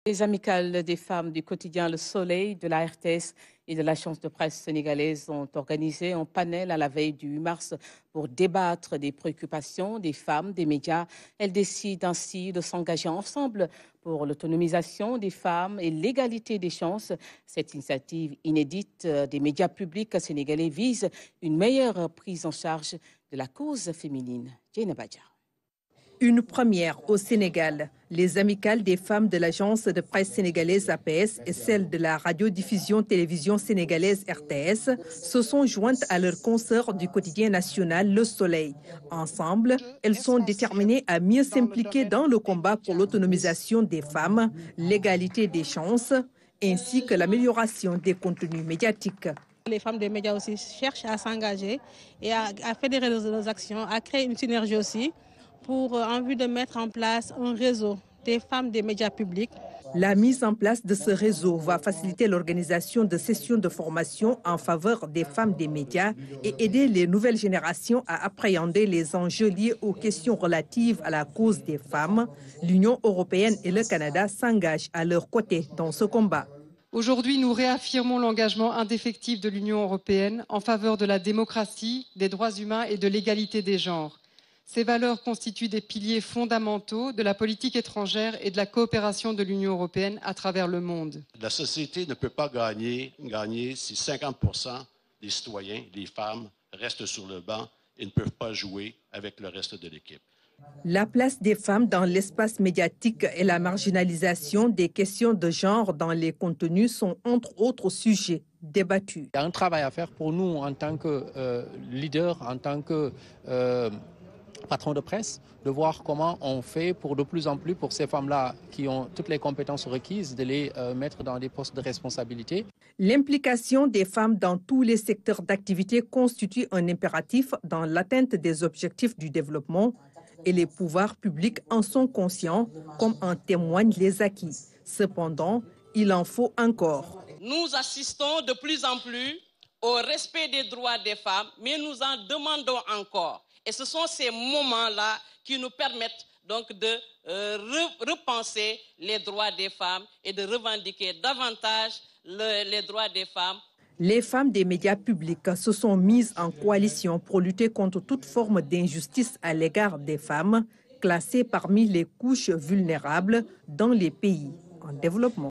Les amicales des femmes du quotidien Le Soleil, de la RTS et de l'agence de presse sénégalaise ont organisé un panel à la veille du 8 mars pour débattre des préoccupations des femmes, des médias. Elles décident ainsi de s'engager ensemble pour l'autonomisation des femmes et l'égalité des chances. Cette initiative inédite des médias publics sénégalais vise une meilleure prise en charge de la cause féminine. Djena Badja. Une première au Sénégal. Les amicales des femmes de l'agence de presse sénégalaise APS et celles de la radiodiffusion télévision sénégalaise RTS se sont jointes à leurs consoeurs du quotidien national Le Soleil. Ensemble, elles sont déterminées à mieux s'impliquer dans le combat pour l'autonomisation des femmes, l'égalité des chances, ainsi que l'amélioration des contenus médiatiques. Les femmes des médias aussi cherchent à s'engager et à fédérer leurs actions, à créer une synergie aussi, en vue de mettre en place un réseau des femmes des médias publics. La mise en place de ce réseau va faciliter l'organisation de sessions de formation en faveur des femmes des médias et aider les nouvelles générations à appréhender les enjeux liés aux questions relatives à la cause des femmes. L'Union européenne et le Canada s'engagent à leur côté dans ce combat. Aujourd'hui, nous réaffirmons l'engagement indéfectible de l'Union européenne en faveur de la démocratie, des droits humains et de l'égalité des genres. Ces valeurs constituent des piliers fondamentaux de la politique étrangère et de la coopération de l'Union européenne à travers le monde. La société ne peut pas gagner si 50% des citoyens, des femmes, restent sur le banc et ne peuvent pas jouer avec le reste de l'équipe. La place des femmes dans l'espace médiatique et la marginalisation des questions de genre dans les contenus sont entre autres sujets débattus. Il y a un travail à faire pour nous en tant que leader, en tant que patron de presse, de voir comment on fait pour de plus en plus pour ces femmes-là qui ont toutes les compétences requises de les mettre dans des postes de responsabilité. L'implication des femmes dans tous les secteurs d'activité constitue un impératif dans l'atteinte des objectifs du développement et les pouvoirs publics en sont conscients, comme en témoignent les acquis. Cependant, il en faut encore. Nous assistons de plus en plus au respect des droits des femmes, mais nous en demandons encore. Et ce sont ces moments-là qui nous permettent donc de repenser les droits des femmes et de revendiquer davantage les droits des femmes. Les femmes des médias publics se sont mises en coalition pour lutter contre toute forme d'injustice à l'égard des femmes, classées parmi les couches vulnérables dans les pays en développement.